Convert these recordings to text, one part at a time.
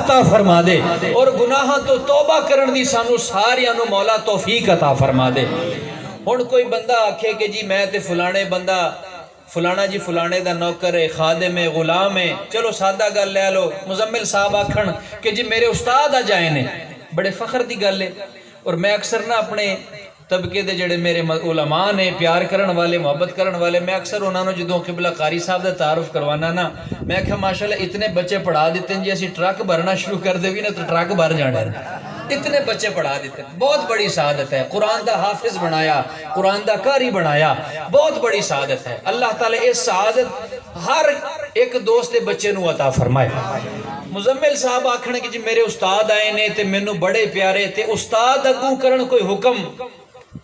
عطا فرما دے اور گناہاں تو توبہ کرن دی سانو ساریاں نو مولا توفیق عطا فرما دے۔ ہن کوئی بندہ آکھے کہ جی میں تے فلانے بندہ فلانا جی فلانے دا نوکر ہے، خادم ہے، غلام ہے، چلو سادہ گل لے لو، مزمل صاحب آکھن کہ جی میرے استاد آ جائے نے، بڑے فخر دی گل ہے۔ اور میں اکثر نہ اپنے طبقے دے جڑے میرے علماء نے پیار کرن والے محبت کرن والے، میں اکثر انہوں نے جدوں قبلہ قاری صاحب دا تعارف کروانا نا، میں کہا ماشاءاللہ اتنے بچے پڑھا دیتے ہیں جی اسی ٹرک بھرنا شروع کر دے بھی نا تو ٹرک بھر جانا ہے، اتنے بچے پڑھا دیتے ہیں، بہت بڑی سعادت ہے۔ قرآن دا حافظ بنایا، قرآن دا قاری بنایا، بہت بڑی سعادت ہے۔ اللہ تعالیٰ اس سعادت ہر ایک دوست بچے نو عطا فرمائے۔ مزمل صاحب آکھنے کہ جی میرے استاد آئے نے تے مینو بڑے پیارے، تے استاد اگوں کرن کوئی حکم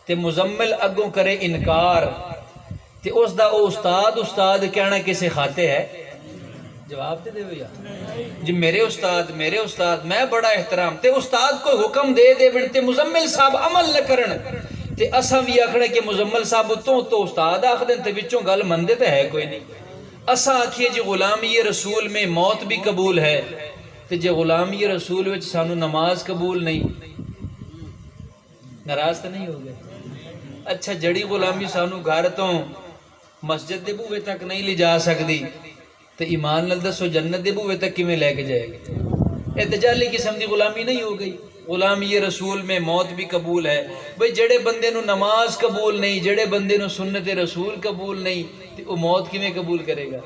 تے مزمل اگوں کرے انکار، تے اس دا او استاد کہنا کسے کھاتے ہے؟ جواب دے بھیا جی میرے استاد میں بڑا احترام، تے استاد کوئی حکم دے بن تے مزمل صاحب عمل نہ کرن، تے اساں بھی آکھنے کہ مزمل صاحب تو استاد آکھ دیں تے وچوں گل مندے تے ہے کوئی نہیں۔ اساں آکھیے جی غلامی رسول میں موت بھی قبول ہے، تے جے غلامی رسول وچ سانو نماز قبول نہیں، ناراض تو نہیں ہو گئے؟ اچھا جڑی غلامی سانو گھر تو مسجد دے بوئے تک نہیں لے جا سکتی، تو ایمان نال دسو جنت دے بوئے تک کیویں لے کے جائے گی؟ اعتجالی قسم دی غلامی نہیں ہو گئی؟ غلامی رسول میں موت بھی قبول ہے، بھئی جڑے بندے نو نماز قبول نہیں، جڑے بندے نو سنت رسول قبول نہیں، تو وہ موت کیویں قبول کرے گا؟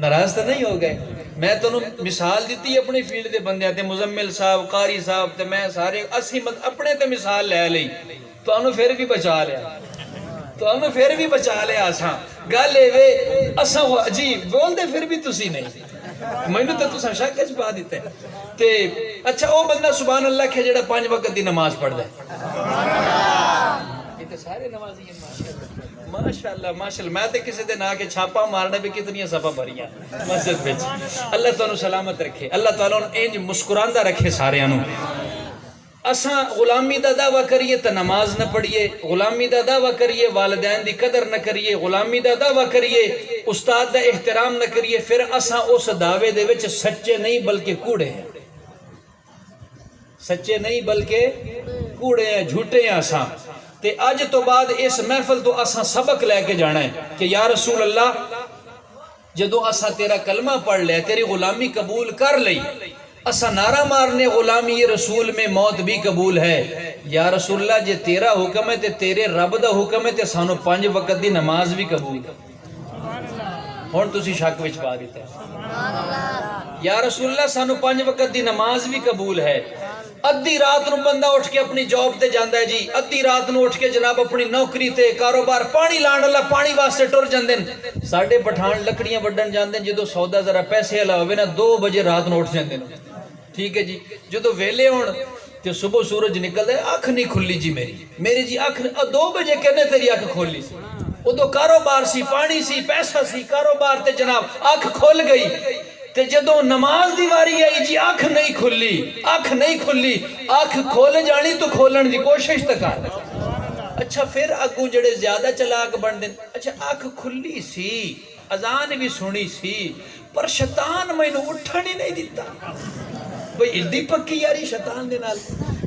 ناراض تو نہیں ہو گئے؟ میں تو مثال دیتی اپنی فیلڈ دے بندے تے مزمل صاحب قاری صاحب تے میں سارے اسی اپنے تے مثال لے لئی، تو انہوں پھر بھی بچا لیا اساں گل اے اساں جی بول دے پھر بھی تسی نہیں، مینوں تے تساں شک وچ پا دتے تے اچھا او بندہ سبحان اللہ کہ جڑا 5 وقت دی نماز پڑھدا ہے، یہ تے سارے نمازی ہیں ماشاءاللہ ماشاءاللہ، میں تے کسی دے نا کے چھاپا مارنا بھی کتنی صفا بھریاں مسجد وچ۔ اللہ تعالیٰ سلامت رکھے، اللہ تعالیٰ انج مسکراندہ رکھے ساریاں نو۔ اساں غلامی دا دعویٰ کریے تو نماز نہ پڑھیے، غلامی دا دعویٰ کریے والدین دی قدر نہ کریے، غلامی دا دعویٰ کریے استاد دا احترام نہ کریے، پھر اساں اس دعوے دے وچ سچے نہیں بلکہ کوڑے ہیں، سچے نہیں بلکہ کوڑے ہیں، جھوٹے ہیں اساں۔ تے اج تو بعد اس محفل تو اساں سبق لے کے جانا ہے کہ یا رسول اللہ جدو اساں تیرا کلمہ پڑھ لیا، تیری غلامی قبول کر لئی، اسا نعرہ مارنے غلامی رسول میں موت بھی قبول ہے، یا رسول اللہ جے تیرا حکم ہے تے تیرے رب دا حکم ہے تے سانو 5 وقت دی نماز بھی قبول ہے۔ ہن تسی شک وچ پا دیتا ہے، یا رسول اللہ سانو 5 وقت دی نماز بھی قبول ہے۔ ادھی رات نو بندہ اٹھ کے اپنی جاب تے جاندا ہے جی، ادھی رات نو اٹھ کے جناب اپنی نوکری تے کاروبار پانی لان والا پانی واسطے ٹر جاندے، ساڈے پٹھان لکڑیاں وڈن جاندے، جدو سودا ذرا پیسے والا ہوے نا 2 بجے رات نو اٹھ جاندے، ٹھیک ہے جی، جدو ویلے ہون تے صبح سورج نکلدا ہے، اکھ نہیں کھلی جی میری جی اکھ 2 بجے کنے تیری اکھ کھولی سی، ادو کاروبار سی، پانی سی، پیسہ سی، کاروبار تے جناب اکھ کھل گئی، تے جدو نماز دی واری آئی جی اکھ نہیں کھلی، اکھ کھول جانی تو کھولن دی کوشش تک کر۔ اچھا پھر اگوں جڑے زیادہ چلاک بن دیں، اچھا اکھ کھلی سی، اذان بھی سنی سی، پر شیطان مینوں اٹھن ہی نہیں دیتا۔ بھئی ایڈی پکی یاری شیطان دے نال،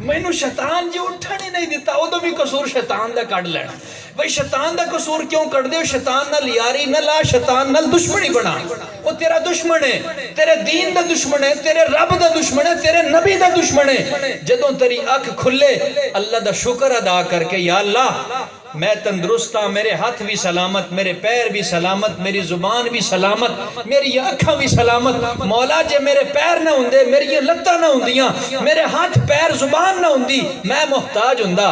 مینوں شیطان جی اٹھن ہی نہیں دیتا، ادو بھی قصور شیطان دا کڈ لینا۔ بھئی شیطان دا قصور کیوں کڈ دیو؟ شیطان نال یاری نہ لا، شیطان نال دشمنی بنا، وہ تیرا دشمن ہے، تیرے دین دا دشمن ہے، تیرے رب دا دشمن ہے، تیرے نبی دا دشمن ہے۔ جدوں تیری اکھ کھلے اللہ دا شکر ادا کر کے یا اللہ میں تندرست ہاں، میرے ہاتھ بھی سلامت، میرے پیر بھی سلامت، میری زبان بھی سلامت، میری اکھاں بھی سلامت، مولا جے میرے پیر نہ ہوندے، میری لتاں نہ ہوندیاں، میرے ہاتھ پیر زبان نہ ہوندی، میں محتاج ہوندا،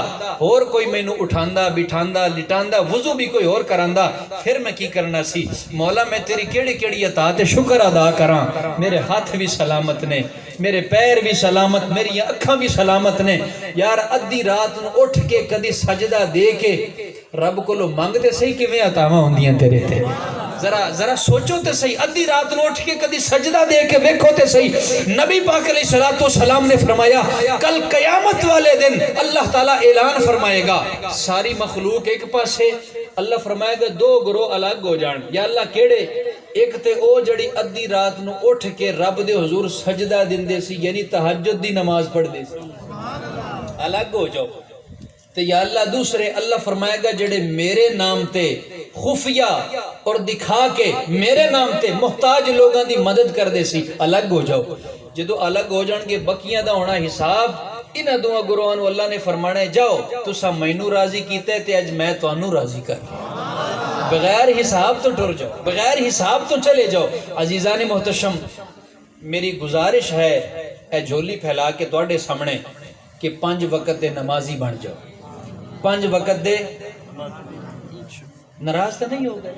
اور کوئی مینوں اٹھاندا بٹھاندا لٹاندا وضو بھی کوئی اور کراندا، پھر میں کی کرنا سی؟ مولا میں تیری کیڑی عطا تے شکر ادا کراں، میرے ہاتھ بھی سلامت نے، میرے پیر بھی سلامت، میری اکھاں بھی سلامت نے۔ یار ادھی رات نو اٹھ کے کدی سجدہ دے کے رب کو لو مانگ دے صحیح کیویں عطاواں ہوندیاں تیرے تے؟ ذرا سوچو تے صحیح، ادھی رات نو اٹھ کے کدی سجدہ دے کے ویکھو تے صحیح۔ نبی پاک علیہ الصلوۃ والسلام نے فرمایا کل قیامت والے دن اللہ تعالیٰ اعلان فرمائے گا، ساری مخلوق ایک پاسے، اللہ فرمائے گا دو گروہ الگ ہو جان، یا اللہ کیڑے؟ ایک تے او جڑی ادھی رات نو اٹھ کے رب دے حضور سجدہ دیندے سی، یعنی تہجد دی نماز پڑھ دے سی، الگ ہو جاؤ۔ تے یا اللہ دوسرے اللہ فرمائے گا جڑے میرے نام تے خفیہ اور دکھا کے میرے نام تے محتاج لوگاں دی مدد کر دے سی، الگ ہو جاؤ۔ جدو الگ ہو جان گے بکیاں دا ہونا حساب، انہاں دو گروہاں نو اللہ نے فرمانا ہے جاؤ تساں مینوں راضی کیتا ہے تے اج میں تانوں راضی کر رہا، بغیر حساب تو ٹر جاؤ، بغیر حساب تو چلے جاؤ۔ عزیزان محتشم، میری گزارش ہے اے جھولی پھیلا کے تواڈے سامنے کہ 5 وقت دے نمازی بن جاؤ، 5 وقت دے، ناراض تو نہیں ہوگا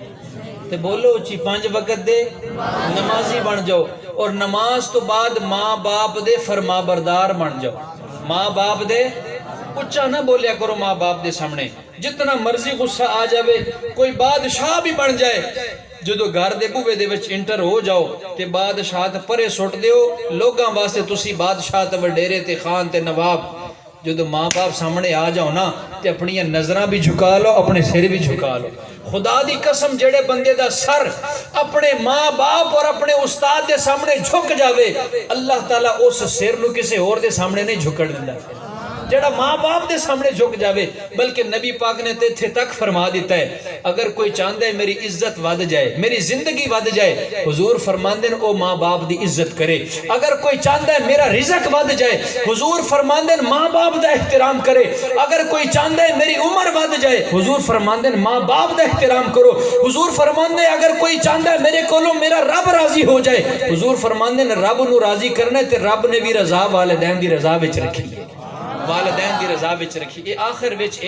تے بولو اچھی، 5 وقت دے نمازی بن جاؤ، اور نماز تو بعد ماں باپ دے فرما بردار بن جاؤ۔ ماں باپ دے اچھا نہ بولیا کرو ماں باپ دے سامنے، جتنا مرضی غصہ آ جاوے، کوئی بادشاہ بھی بن جائے، جدو گھر دے بوے دے وچ انٹر ہو جاؤ تے بادشاہ تے پرے سٹ دیو، لوگاں واسطے تسی بادشاہ تے وڈیرے تے خان تے نواب۔ جدو ماں باپ سامنے آ جاؤ نا تے اپنی نظراں بھی جھکا لو، اپنے سر بھی جھکا لو۔ خدا دی قسم جڑے بندے دا سر اپنے ماں باپ اور اپنے استاد دے سامنے جھک جاوے، اللہ تعالیٰ اس سر نو کسے اور دے سامنے نہیں جھکڑ دیندا۔ جڑا ماں باپ دے سامنے جھک جاوے، بلکہ نبی پاک نے تیتھے تک فرما دیتا ہے اگر کوئی چاہتا ہے میری عزت ود جائے، میری زندگی ود جائے، حضور فرماندے ہیں او ماں باپ دی عزت کرے۔ اگر کوئی چاہتا ہے میرا رزق ود جائے، حضور فرماندے ہیں ماں باپ دا احترام کرے۔ اگر کوئی چاہتا ہے میری عمر ود جائے، حضور فرماندے ہیں ماں باپ دا احترام کرو۔ حضور فرماندے ہیں اگر کوئی چاہتا ہے میرے کولوں میرا رب راضی ہو جائے، حضور فرماندے ہیں رب نو راضی کرنا ہے تے رب نے بھی رضا والدین دی رضا وچ رکھی ہے، والدین دی رضا وچ رکھی۔ آخر وچ